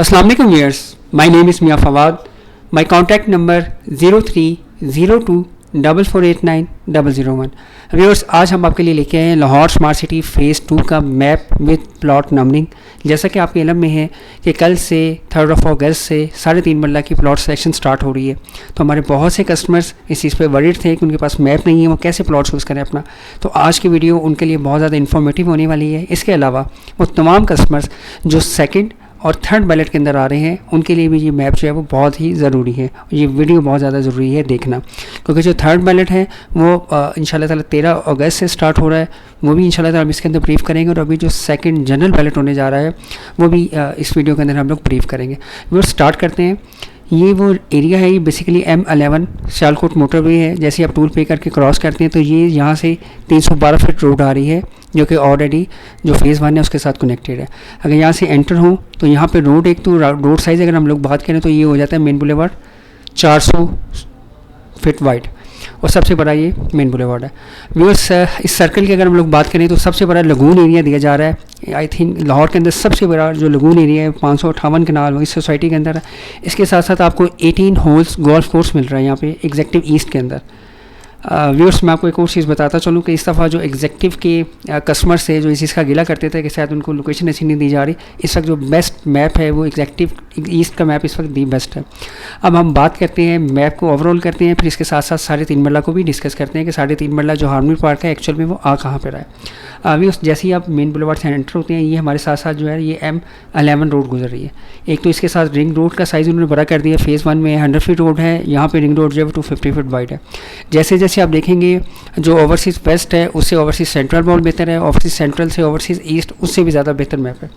अस्सलाम वालेकुम viewers, my name is Mian Fawad. My contact number 03024489 viewers, आज हम आपके लिए लेके आए हैं लाहौर स्मार्ट सिटी फ़ेज़ 2 का मैप विद प्लॉट नंबरिंग। जैसा कि आपके इल्म में है कि कल से 3 अगस्त से 3.5 मरला की प्लॉट सिलेक्शन स्टार्ट हो रही है। तो हमारे बहुत से कस्टमर्स इस चीज़ पे वरीड थे कि उनके पास मैप नहीं है, वो कैसे प्लॉट चूज़ करें अपना। तो आज की वीडियो उनके लिए बहुत ज़्यादा इन्फॉर्मेटिव होने वाली है। इसके अलावा वो तमाम कस्टमर्स जो सेकंड और थर्ड बैलेट के अंदर आ रहे हैं, उनके लिए भी ये मैप जो है वो बहुत ही ज़रूरी है। ये वीडियो बहुत ज़्यादा ज़रूरी है देखना, क्योंकि जो थर्ड बैलेट है वो इंशाल्लाह ताला 13 अगस्त से स्टार्ट हो रहा है। वो भी इंशाल्लाह ताला हम इसके अंदर ब्रीफ करेंगे, और अभी जो सेकंड जनरल बैलेट होने जा रहा है वो भी इस वीडियो के अंदर हम लोग ब्रीफ करेंगे। वो स्टार्ट करते हैं। ये वो एरिया है, ये बेसिकली M11 सियालकोट मोटरवे है। जैसे आप टूल पे करके क्रॉस करते हैं तो ये यहाँ से 312 फीट रोड आ रही है, जो कि ऑलरेडी जो फेज़ 1 है उसके साथ कनेक्टेड है। अगर यहाँ से एंटर हो तो यहाँ पे रोड, एक तो रोड साइज़ अगर हम लोग बात करें तो ये हो जाता है मेन बुलेवार्ड 400 फीट वाइड, और सबसे बड़ा ये मेन बुलेवार्ड है। व्यूअर्स, इस सर्कल की अगर हम लोग बात करें तो सबसे बड़ा लगून एरिया दिया जा रहा है। आई थिंक लाहौर के अंदर सबसे बड़ा जो लगून एरिया है 558 कनाल इस सोसाइटी के अंदर है। इसके साथ साथ आपको 18 होल्स गोल्फ कोर्स मिल रहा है यहाँ पे एग्जेक्टिव ईस्ट के अंदर। व्यूअर्स, मैं आपको एक और चीज़ बताता चलूँ कि इस दफ़ा जो एग्जेक्टिव के कस्टमर्स थे जो इस चीज़ का गिला करते थे कि शायद उनको लोकेशन अच्छी नहीं दी जा रही, इस वक्त जो बेस्ट मैप है वो एग्जेक्टिव ईस्ट का मैप इस वक्त दी बेस्ट है। अब हम बात करते हैं मैप को ओवरऑल करते हैं, फिर इसके साथ साथ 3.5 मरला को भी डिस्कस करते हैं कि 3.5 मरला जो हार्मनी पार्क है एक्चुअल में वो कहाँ पर है। व्यूअर्स, जैसे ही आप मेन बुलेवार्ड से एंटर होते हैं, ये हमारे साथ साथ जो है ये M11 रोड गुजर रही है। एक तो इसके साथ रिंग रोड का साइज़ उन्होंने बड़ा कर दिया। फेज़ 1 में 100 फीट रोड है, यहाँ पे रिंग रोड जो है 250 फीट वाइड है। जैसे जैसे आप देखेंगे जो ओवरसीज़ वेस्ट है उससे ओवरसीज़ सेंट्रल बहुत बेहतर है, ओवरसीज़ सेंट्रल से ओवरसीज़ ईस्ट उससे भी ज़्यादा बेहतर मैप है।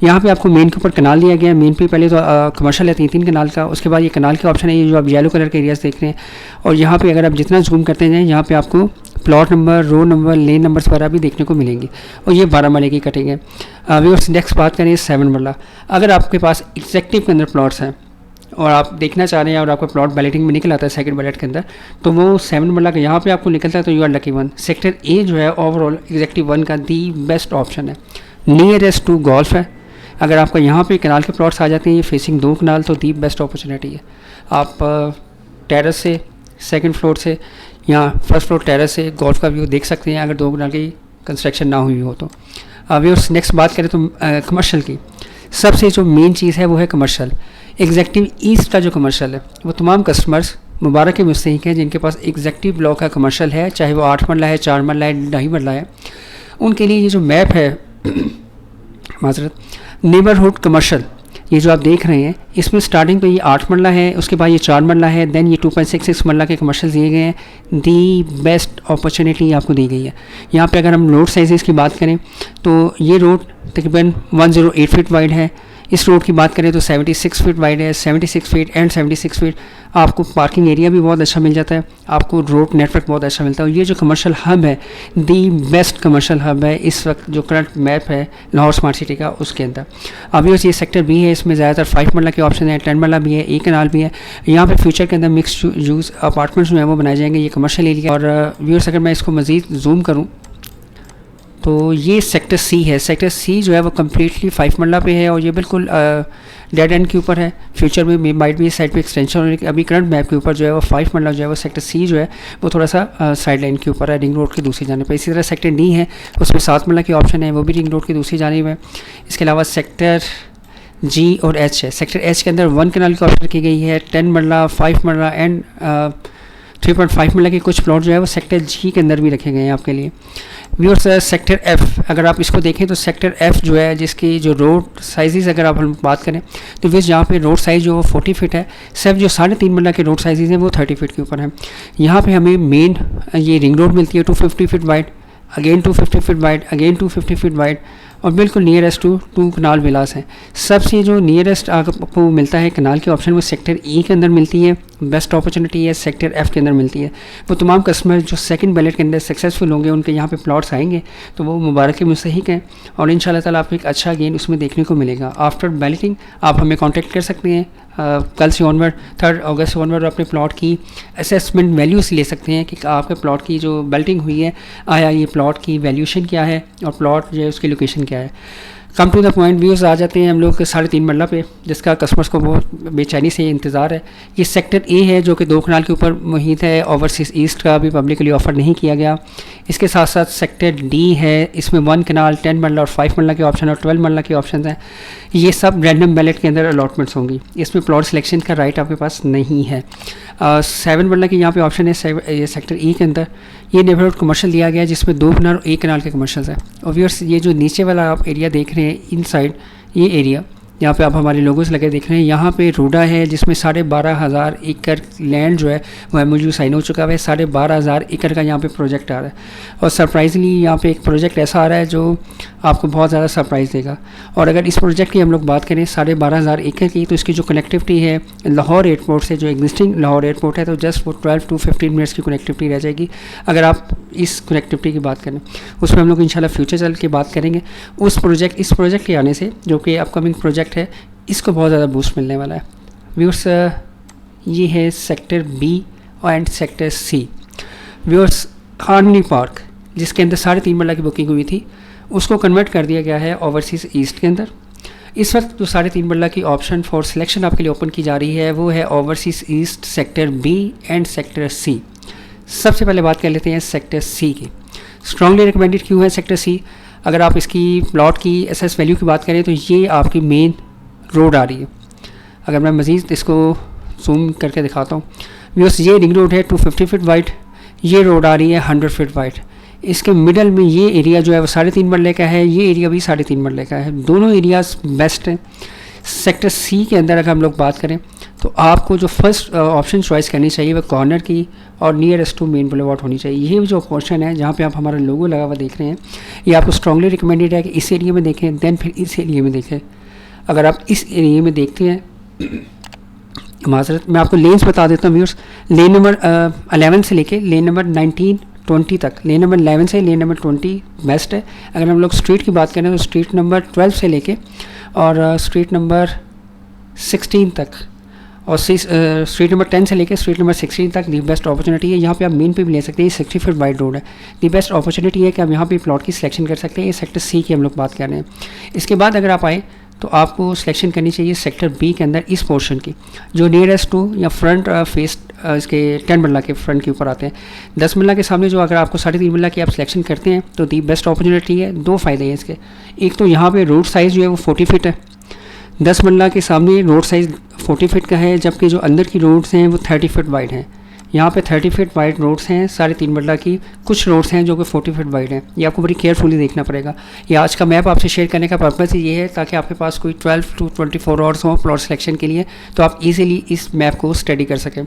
यहाँ पे आपको मेन के ऊपर कनाल दिया गया है। मेन पे पहले तो कमर्शियल है 3 कनाल का, उसके बाद ये कनाल के ऑप्शन है, ये जो आप येलो कलर के एरियाज़ देख रहे हैं। और यहाँ पे अगर आप जितना जूम करते जाएँ, यहाँ पे आपको प्लॉट नंबर, रो नंबर, लेन नंबर्स वगैरह भी देखने को मिलेंगी, और ये 12 मरले की कटिंग है। व्यूअर्स, नेक्स्ट बात करें 7 मरला। अगर आपके पास एग्जेक्टिव के अंदर प्लॉट्स हैं और आप देखना चाह रहे हैं और आपका प्लॉट बैलेटिंग में निकल आता है सेकंड बैलेट के अंदर, तो वो 7 मरला का यहाँ पे आपको निकलता है, तो you are lucky one. Sector A जो है ओवरऑल एग्जेक्टिव 1 का दी बेस्ट ऑप्शन है, नियरेस्ट टू गोल्फ है। अगर आपका यहाँ पे कनाल के प्लॉट्स आ जाते हैं, ये फेसिंग 2 कनाल, तो दी बेस्ट अपॉर्चुनिटी है। आप टेरेस से, सेकंड फ्लोर से या फर्स्ट फ्लोर टेरेस से गोल्फ का व्यू देख सकते हैं, अगर 2 कनाल की कंस्ट्रक्शन ना हुई हो तो। व्यूअर्स, नेक्स्ट बात करें तो कमर्शियल की सबसे जो मेन चीज़ है वो है कमर्शियल। एग्जेक्टिव ईस्ट का जो कमर्शियल है वो तमाम कस्टमर्स मुबारक के मुस्तहिक हैं जिनके पास एग्जेक्टिव ब्लॉक का कमर्शियल है, चाहे वो 8 मरला है, 4 मरला है, 2.5 मरला है। उनके लिए ये जो मैप है माजरत नेबरहुड कमर्शियल, ये जो आप देख रहे हैं, इसमें स्टार्टिंग पे ये 8 मरला है, उसके बाद ये 4 मरला है, देन ये 2.66 मरला के कमर्शियल दिए गए हैं। दी बेस्ट अपॉर्चुनिटी आपको दी गई है। यहाँ पे अगर हम रोड साइजेस की बात करें तो ये रोड तकरीबन 108 फीट वाइड है। इस रोड की बात करें तो 76 फीट वाइड है, 76 फीट एंड 76 फीट। आपको पार्किंग एरिया भी बहुत अच्छा मिल जाता है, आपको रोड नेटवर्क बहुत अच्छा मिलता है। और ये जो कमर्शियल हब है, दी बेस्ट कमर्शियल हब है इस वक्त जो करंट मैप है लाहौर स्मार्ट सिटी का, उसके अंदर। अभी ये सेक्टर बी है, इसमें ज़्यादातर 5 मरला के ऑप्शन है, 10 मरला भी है, 1 कनाल भी है। यहाँ पर फ्यूचर के अंदर मिक्स यूज़ अपार्टमेंट्स जो है वो बनाए जाएंगे, ये कमर्शियल एरिया। और व्यूअर्स, अगर मैं इसको मज़ीद जूम करूँ तो ये सेक्टर सी है। सेक्टर सी जो है वो कम्प्लीटली 5 मरला पे है, और ये बिल्कुल डेड एंड के ऊपर है। फ्यूचर में माइट भी साइड पे एक्सटेंशन होने की, अभी करंट मैप के ऊपर जो है वो 5 मरला जो है वो सेक्टर सी जो है वो थोड़ा सा साइड लाइन के ऊपर है, रिंग रोड की दूसरी जाने पे। इसी तरह सेक्टर डी है, उसमें 7 मरला की ऑप्शन है, वो भी रिंग रोड की दूसरी जाने में। इसके अलावा सेक्टर जी और एच है। सेक्टर एच के अंदर 1 कनाल की ऑप्शन की गई है, 10 मरला, 5 मरला एंड 3.5 मरला के कुछ प्लॉट जो है वो सेक्टर जी के अंदर भी रखे गए हैं आपके लिए। व्यूअर्स, सेक्टर एफ़ अगर आप इसको देखें तो सेक्टर एफ़ जो है जिसकी जो रोड साइज़ अगर आप हम बात करें तो व्यूअर्स यहाँ पे रोड साइज़ जो 40 फीट है, सिर्फ जो 3.5 मरला के रोड साइज़ हैं वो 30 फीट के ऊपर है। यहाँ पे हमें मेन ये रिंग रोड मिलती है 250 feet wide, again 250 feet wide, again 250 feet wide, और बिल्कुल नियरेस्ट टू 2 कनाल विलास है। सबसे जो नियरेस्ट आपको मिलता है कनाल के ऑप्शन वो सेक्टर ई के अंदर मिलती है, बेस्ट अपॉर्चुनिटी है सेक्टर एफ़ के अंदर मिलती है। वो तमाम कस्टमर जो सेकंड बैलेट के अंदर सक्सेसफुल होंगे उनके यहाँ पे प्लॉट्स आएंगे तो वो मुबारक के मुस्तहिक हैं, और इंशाल्लाह ताला आपको एक अच्छा गेन उसमें देखने को मिलेगा। आफ्टर बैलेटिंग आप हमें कॉन्टैक्ट कर सकते हैं। कल से ऑनवर्ड 3 अगस्त से ऑनवर्ड अपने प्लॉट की असेसमेंट वैल्यूज़ ले सकते हैं कि आपके प्लॉट की जो बैलेटिंग हुई है, आया ये प्लॉट की वैल्यूशन क्या है और प्लॉट जो है उसकी लोकेशन क्या है। Come to the point views आ जाते हैं हम लोग 3.5 मरला पे, जिसका कस्टमर्स को बहुत बेचैनी से इंतज़ार है। ये सेक्टर ए है जो कि 2 कनाल के ऊपर मुहित है। ओवरसीज़ ईस्ट का भी पब्लिकली ऑफ़र नहीं किया गया। इसके साथ साथ सेक्टर डी है, इसमें 1 कनाल, 10 मरला और 5 मरला के ऑप्शन और 12 मरला के ऑप्शन हैं। ये सब रैंडम बैलेट के अंदर अलॉटमेंट्स होंगी, इसमें प्लॉट सिलेक्शन का राइट आपके पास नहीं है। 7 मरला की यहाँ पे ऑप्शन है ये सेक्टर ई के अंदर। ये नेबरहुड कमर्शियल दिया गया है जिसमें 2 कनाल और 1 कनाल के कमर्शियल्स हैं। और व्यूअर्स ये जो नीचे वाला आप एरिया देख रहे हैं इनसाइड, ये एरिया यहाँ पे आप हमारे लोगोस लगे देख रहे हैं, यहाँ पे रूडा है जिसमें 12,500 एकड़ लैंड जो है वो एमओयू साइन हो चुका है। 12,500 एकड़ का यहाँ पे प्रोजेक्ट आ रहा है और सरप्राइजली यहाँ पे एक प्रोजेक्ट ऐसा आ रहा है जो आपको बहुत ज़्यादा सरप्राइज़ देगा। और अगर इस प्रोजेक्ट की हम लोग बात करें 12,500 एकड़ की, तो इसकी जो कनेक्टिविटी है लाहौर एयरपोर्ट से, जो एग्जिस्टिंग लाहौर एयरपोर्ट है, तो जस्ट वो 12 to 15 मिनट्स की कनेक्टिविटी रह जाएगी। अगर आप इस कनेक्टिविटी की बात करें, उसमें हम लोग इंशाल्लाह फ्यूचर चल के बात करेंगे। इस प्रोजेक्ट के आने से, जो कि अपकमिंग प्रोजेक्ट है, इसको बहुत ज़्यादा बूस्ट मिलने वाला है। व्यूअर्स ये है sector B and sector C. Viewers harmony park जिसके अंदर 3.5 मरला की बुकिंग हुई थी, उसको कन्वर्ट कर दिया गया है ओवरसीज़ ईस्ट के अंदर। इस वक्त जो 3.5 मरला की ऑप्शन फॉर सिलेक्शन आपके लिए ओपन की जा रही है वो है overseas east, sector B and sector C. सबसे पहले बात कर लेते हैं सेक्टर सी की। स्ट्रांगली रिकमेंडेड क्यों है सेक्टर सी? अगर आप इसकी प्लॉट की एसएस वैल्यू की बात करें तो ये आपकी मेन रोड आ रही है। अगर मैं मज़ीद इसको जूम करके दिखाता हूँ, व्यूअर्स ये रिंग रोड है 250 फीट वाइड, ये रोड आ रही है 100 फीट वाइड। इसके मिडल में ये एरिया जो है वो 3.5 मरले का है, ये एरिया भी 3.5 मरले का है। दोनों एरियाज बेस्ट हैं। सेक्टर सी के अंदर अगर हम लोग बात करें तो आपको जो फर्स्ट ऑप्शन चॉइस करनी चाहिए वो कॉर्नर की और नियरेस्ट टू मेन बुलेवार्ड होनी चाहिए। ये जो पोर्शन है जहाँ पे आप हमारा लोगो लगा हुआ देख रहे हैं, ये आपको स्ट्रांगली रिकमेंडेड है कि इस एरिया में देखें, देन फिर इस एरिया में देखें। अगर आप इस एरिया में देखते हैं, माजरत मैं आपको लेन्स बता देता हूँ व्यूअर्स। लेन नंबर 11 से लेके लेन नंबर 19, 20 तक, लेन नंबर 11 से लेन नंबर 20 बेस्ट है। अगर हम लोग स्ट्रीट की बात करें तो स्ट्रीट नंबर 12 से लेके और स्ट्रीट नंबर 16 तक, और स्ट्रीट नंबर 10 से लेकर स्ट्रीट नंबर 16 तक दी बेस्ट अपॉर्चुनिटी है। यहाँ पे आप मेन पे भी ले सकते हैं। 60 फीट वाइड रोड है, दी बेस्ट अपॉर्चुनिटी है कि आप यहाँ पे प्लॉट की सिलेक्शन कर सकते हैं। ये सेक्टर सी की हम लोग बात कर रहे हैं। इसके बाद अगर आप आए तो आपको सिलेक्शन करनी चाहिए सेक्टर बी के अंदर इस पोर्शन की, जो नियरेस्ट टू या फ्रंट फेस इसके 10 मरला के फ्रंट के ऊपर आते हैं। 10 मरला के सामने जो अगर आपको 3.5 मरला की आप सिलेक्शन करते हैं तो दी बेस्ट अपॉर्चुनिटी है। 2 फ़ायदे हैं इसके। एक तो यहाँ पे रोड साइज़ जो है वो 40 फीट है। 10 मरला के सामने रोड साइज़ 40 फीट का है, जबकि जो अंदर की रोड्स हैं वो 30 फीट वाइड हैं। यहाँ पे 30 फीट वाइड रोड्स हैं 3.5 मरला की, कुछ रोड्स हैं जो कि 40 फीट वाइड हैं। ये आपको बड़ी केयरफुली देखना पड़ेगा। ये आज का मैप आपसे शेयर करने का पर्पज़ ये है ताकि आपके पास कोई 12 to 24 आवर्स हो प्लॉट सिलेक्शन के लिए, तो आप इजीली इस मैप को स्टडी कर सकें।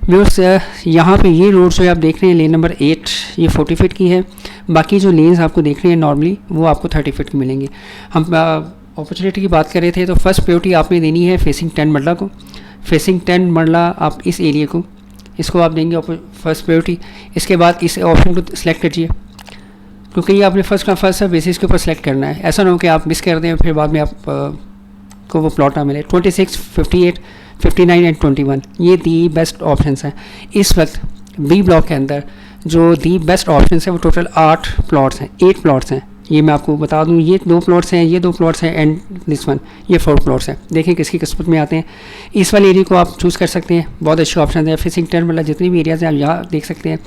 व्यूअर्स यहाँ पे ये रोड जो आप देख रहे हैं, लेन नंबर 8 ये 40 फीट की है। बाकी जो लेन्स आपको देख रहे हैं नॉर्मली वो आपको 30 फीट की मिलेंगी। हम अपॉर्चुनिटी की बात कर रहे थे तो फर्स्ट प्रायोरिटी आपने देनी है फेसिंग 10 मरला को। फेसिंग 10 मरला आप इस एरिया को, इसको आप देंगे फर्स्ट प्रायोरिटी। इसके बाद इस ऑप्शन को सिलेक्ट कीजिए, क्योंकि ये आपने फर्स्ट का फर्स्ट बेसिस के ऊपर सेलेक्ट करना है। ऐसा ना हो कि आप मिस कर दें फिर बाद में आप को वो प्लॉट ना मिले। 26, 58, 59 एंड 21 ये दी बेस्ट ऑप्शंस हैं। इस वक्त बी ब्लॉक के अंदर जो दी बेस्ट ऑप्शंस हैं वो टोटल 8 प्लॉट्स हैं, 8 प्लॉट्स हैं। ये मैं आपको बता दूं, ये 2 प्लॉट्स हैं, ये 2 प्लॉट्स हैं एंड दिस वन, ये 4 प्लॉट्स हैं। देखें किसकी किस्मत में आते हैं। इस वाले एरिया को आप चूज़ कर सकते हैं, बहुत अच्छे ऑप्शन है। फेसिंग 10 मतलब जितनी भी एरियाज़ हैं आप यहाँ देख सकते हैं।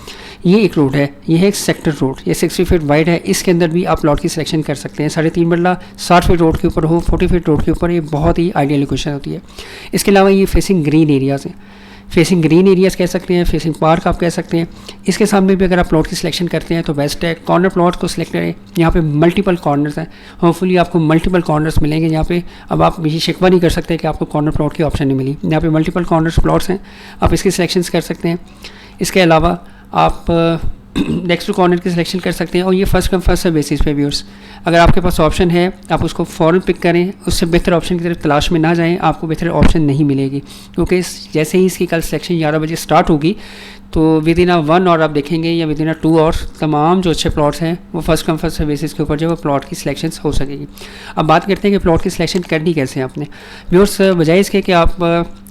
ये एक रोड है, ये है एक सेक्टर रोड, ये 60 फीट वाइड है। इसके अंदर भी आप प्लॉट की सिलेक्शन कर सकते हैं। 3.5 मरला 60 फीट रोड के ऊपर हो, 40 फीट रोड के ऊपर, ये बहुत ही आइडियल लोकेशन होती है। इसके अलावा ये फेसिंग ग्रीन एरियाज़ हैं, फेसिंग ग्रीन एरियाज़ कह सकते हैं, फेसिंग पार्क आप कह सकते हैं। इसके सामने भी अगर आप प्लॉट की सिलेक्शन करते हैं तो बेस्ट है। कॉर्नर प्लॉट को सिलेक्ट करें, यहाँ पे मल्टीपल कॉर्नर्स हैं, होपफुली आपको मल्टीपल कॉर्नर्स मिलेंगे। यहाँ पे अब आप ये शिकवा नहीं कर सकते कि आपको कॉर्नर प्लॉट की ऑप्शन नहीं मिली। यहाँ पे मल्टीपल कॉर्नर्स प्लॉट्स हैं, आप इसकी सिलेक्शन कर सकते हैं। इसके अलावा आप नेक्स्ट टू कॉर्नर की सिलेक्शन कर सकते हैं, और ये first come first serve basis पे व्यूअर्स। अगर आपके पास ऑप्शन है आप उसको फ़ौरन पिक करें, उससे बेहतर ऑप्शन की तरफ तलाश में ना जाएं, आपको बेहतर ऑप्शन नहीं मिलेगी। क्योंकि जैसे ही इसकी कल सिलेक्शन 11 बजे स्टार्ट होगी तो विद इन 1 आवर आप देखेंगे या विद इन 2 आवर्स तमाम जो अच्छे प्लॉट्स हैं वो first come first serve basis के ऊपर जो है प्लॉट की सिलेक्शन हो सकेगी। अब बात करते हैं कि प्लॉट की सिलेक्शन करनी कैसे है आपने। व्यूअर्स बजाय इसके कि आप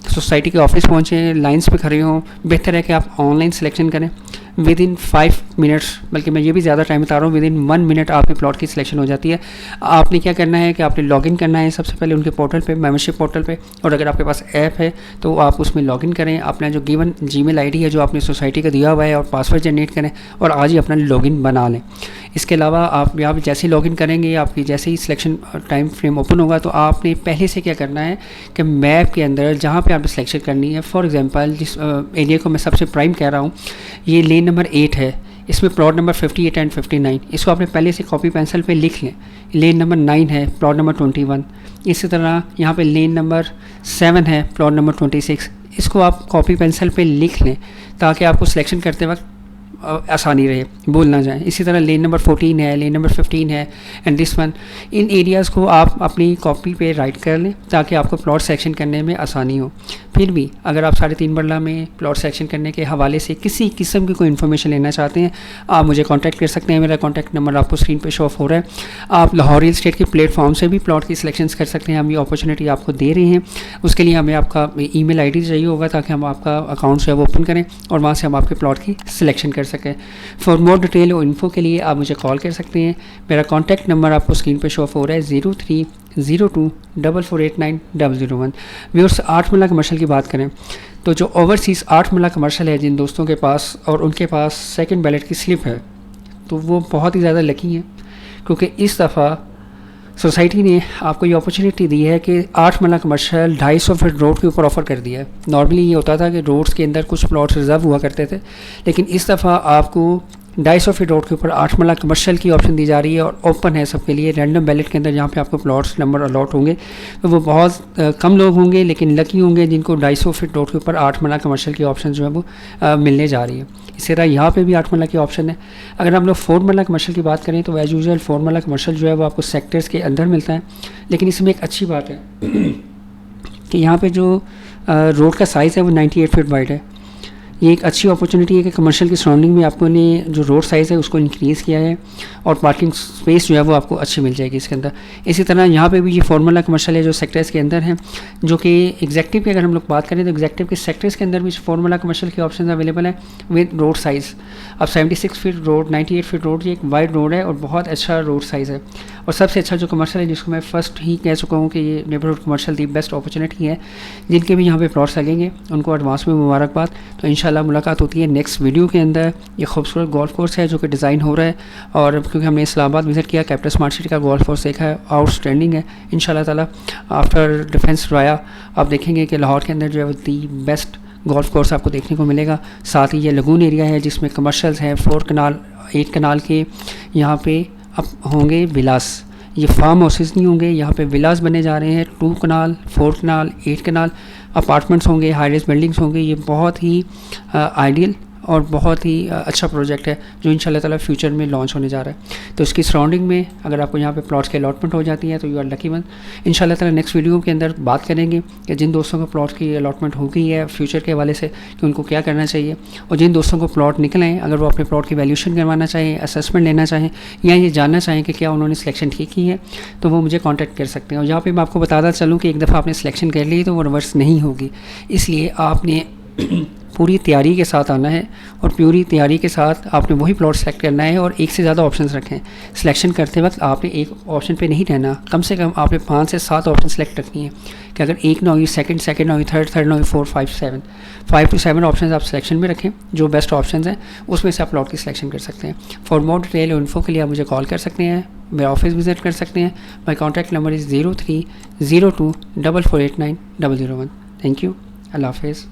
सोसाइटी के ऑफिस पहुँचें, लाइन्स पे खड़े हों, बेहतर है कि आप ऑनलाइन सिलेक्शन करें। विद इन 5 मिनट्स, बल्कि मैं ये भी ज़्यादा टाइम बता रहा हूँ, विदिन 1 मिनट आपके प्लॉट की सिलेक्शन हो जाती है। आपने क्या करना है कि आपने लॉगिन करना है सबसे पहले उनके पोर्टल पे, मेंबरशिप पोर्टल पे, और अगर आपके पास ऐप है तो आप उसमें लॉगिन करें, अपना जो गिवन जीमेल आईडी है जो आपने सोसाइटी का दिया हुआ है और पासवर्ड जनरेट करें और आज ही अपना लॉगिन बना लें। इसके अलावा आप यहाँ जैसे ही लॉगिन करेंगे, आपकी जैसे ही सिलेक्शन टाइम फ्रेम ओपन होगा तो आपने पहले से क्या करना है कि मैप के अंदर जहाँ पे आपने सिलेक्शन करनी है, फॉर एग्जांपल जिस एरिया को मैं सबसे प्राइम कह रहा हूँ, ये लेन नंबर 8 है, इसमें प्लॉट नंबर 58 एंड 59, इसको आपने पहले से कॉपी पेंसिल पे लिख लें। लेन नंबर 9 है, प्लॉट नंबर 21, इसी तरह यहाँ पे लेन नंबर 7 है, प्लॉट नंबर 26, इसको आप कॉपी पेंसिल पे लिख लें ताकि आपको सिलेक्शन करते वक्त आसानी रहे, भूल ना जाए। इसी तरह लेन नंबर 14 है, लेन नंबर 15 है and this one, in areas को आप अपनी कॉपी पे राइट कर लें ताकि आपको प्लॉट सेक्शन करने में आसानी हो। फिर भी अगर आप 3.5 मरला में प्लॉट सेक्शन करने के हवाले से किसी किस्म की कोई इन्फॉर्मेशन लेना चाहते हैं, आप मुझे कांटेक्ट कर सकते हैं। मेरा कांटेक्ट नंबर आपको स्क्रीन पे शो ऑफ हो रहा है। आप लाहौर रियल एस्टेट के प्लेटफॉर्म से भी प्लॉट की सिलेक्शन कर सकते हैं। हम ये अपॉर्चुनिटी आपको दे रहे हैं। उसके लिए हमें आपका ईमेल आईडी चाहिए होगा ताकि हम आपका अकाउंट जो है वो ओपन करें और वहाँ से हम आपके प्लॉट की सिलेक्शन कर सकें। फॉर मोर डिटेल और इन्फो के लिए आप मुझे कॉल कर सकते हैं। मेरा कॉन्टैक्ट नंबर आपको स्क्रीन पर शो ऑफ हो रहा है 0302448901। व्यूअर्स, 8 मरला कमर्शियल की बात करें तो जो ओवरसीज़ 8 मरला कमर्शियल है जिन दोस्तों के पास और उनके पास सेकंड बैलेट की स्लिप है तो वो बहुत ही ज़्यादा लकी हैं, क्योंकि इस दफ़ा सोसाइटी ने आपको ये अपॉर्चुनिटी दी है कि 8 मरला कमर्शियल 250 फीट रोड के ऊपर ऑफ़र कर दिया है। नॉर्मली ये होता था कि रोड्स के अंदर कुछ प्लॉट रिजर्व हुआ करते थे, लेकिन इस दफ़ा आपको 250 फीट रोड के ऊपर 8 मरला कमर्शियल की ऑप्शन दी जा रही है और ओपन है सबके लिए। रैंडम बैलेट के अंदर जहाँ पे आपको प्लॉट्स नंबर अलॉट होंगे तो वो बहुत कम लोग होंगे, लेकिन लकी होंगे जिनको 250 फीट रोड के ऊपर 8 मरला कमर्शियल की ऑप्शन जो है वो मिलने जा रही है। इसी तरह यहाँ पे भी 8 मरला की ऑप्शन है। अगर हम लोग 4 मरला कमर्शियल की बात करें तो एज यूजुअल 4 मरला कमर्शियल जो है वो आपको सेक्टर्स के अंदर मिलता है, लेकिन इसमें एक अच्छी बात है कि यहाँ पे जो रोड का साइज़ है वो 98 फीट वाइड है। ये एक अच्छी अपॉर्चुनिटी है कि कमर्शियल की सराउंडिंग में आपको ने जो रोड साइज़ है उसको इंक्रीज़ किया है और पार्किंग स्पेस जो है वो आपको अच्छी मिल जाएगी इसके अंदर। इसी तरह यहाँ पे भी ये 4 मरला कमर्शियल है जो सेक्टर्स के अंदर है, जो कि एग्जेक्टिव की अगर हम लोग बात करें तो एग्जेक्टिव के सेक्टर्स के अंदर भी 4 मरला कमर्शियल की ऑप्शन अवेलेबल है विद रोड साइज़। अब 76 फीट रोड, 98 फीट रोड, ये एक वाइड रोड है और बहुत अच्छा रोड साइज़ है। और सबसे अच्छा जो कमर्शियल है जिसको मैं फ़र्स्ट ही कह चुका हूँ कि ये neighbourhood commercial the best opportunity है। जिनके भी यहाँ पे प्लॉट्स लगेंगे उनको एडवांस में मुबारकबाद। तो इंशाल्लाह मुलाकात होती है नेक्स्ट वीडियो के अंदर। ये खूबसूरत गोल्फ कोर्स है जो कि डिज़ाइन हो रहा है और क्योंकि हमने इस्लामाबाद विज़िट किया, कैपिटल स्मार्ट सिटी का गोल्फ कोर्स देखा है, आउटस्टैंडिंग है। इंशाल्लाह ताला आफ्टर डिफेंस राया आप देखेंगे कि लाहौर के अंदर जो है दी बेस्ट गोल्फ कोर्स आपको देखने को मिलेगा। साथ ही ये लगून एरिया है जिसमें कमर्शल्स हैं, 4 कनाल 8 कनाल के यहाँ पे अब होंगे विलास। ये फार्म हाउसेस नहीं होंगे, यहाँ पे विलास बने जा रहे हैं। 2 कनाल 4 कनाल 8 कनाल अपार्टमेंट्स होंगे, हाई राइज बिल्डिंग्स होंगे। ये बहुत ही आइडियल और बहुत ही अच्छा प्रोजेक्ट है जो इंशाल्लाह ताला फ्यूचर में लॉन्च होने जा रहा है। तो इसकी सराउंडिंग में अगर आपको यहाँ पे प्लॉट्स की अलॉटमेंट हो जाती है तो यू आर लकी वन। इंशाल्लाह ताला नेक्स्ट वीडियो के अंदर बात करेंगे कि जिन दोस्तों को प्लॉट की अलॉटमेंट हो गई है फ्यूचर के हवाले से कि उनको क्या करना चाहिए, और जिन दोस्तों को प्लॉट निकले हैं अगर वो अपने प्लॉट की वैल्यूशन करवाना चाहें, असेसमेंट लेना चाहें या ये जानना चाहें कि क्या उन्होंने सिलेक्शन ठीक की है तो वो मुझे कॉन्टैक्ट कर सकते हैं। और यहाँ पर मैं आपको बताता चलूँ कि एक दफ़ा आपने सिलेक्शन कर ली तो वो रिवर्स नहीं होगी, इसलिए आपने पूरी तैयारी के साथ आना है और पूरी तैयारी के साथ आपने वही प्लॉट सेलेक्ट करना है और एक से ज़्यादा ऑप्शंस रखें। सिलेक्शन करते वक्त आपने एक ऑप्शन पे नहीं रहना, कम से कम आपने 5 से 7 ऑप्शन सेलेक्ट रखनी है कि अगर एक ना हुई सेकंड ना हुई थर्ड ना हुई 4 5 to 7 ऑप्शन आप सिलेक्शन में रखें। जो बेस्ट ऑप्शन हैं उसमें से आप प्लॉट की सिलेक्शन कर सकते हैं। फॉर मोर डिटेल और इन्फो के लिए आप मुझे कॉल कर सकते हैं, मेरा ऑफिस विजिट कर सकते हैं। My contact number is 03024489 001। Thank you, अल्लाह हाफिज़।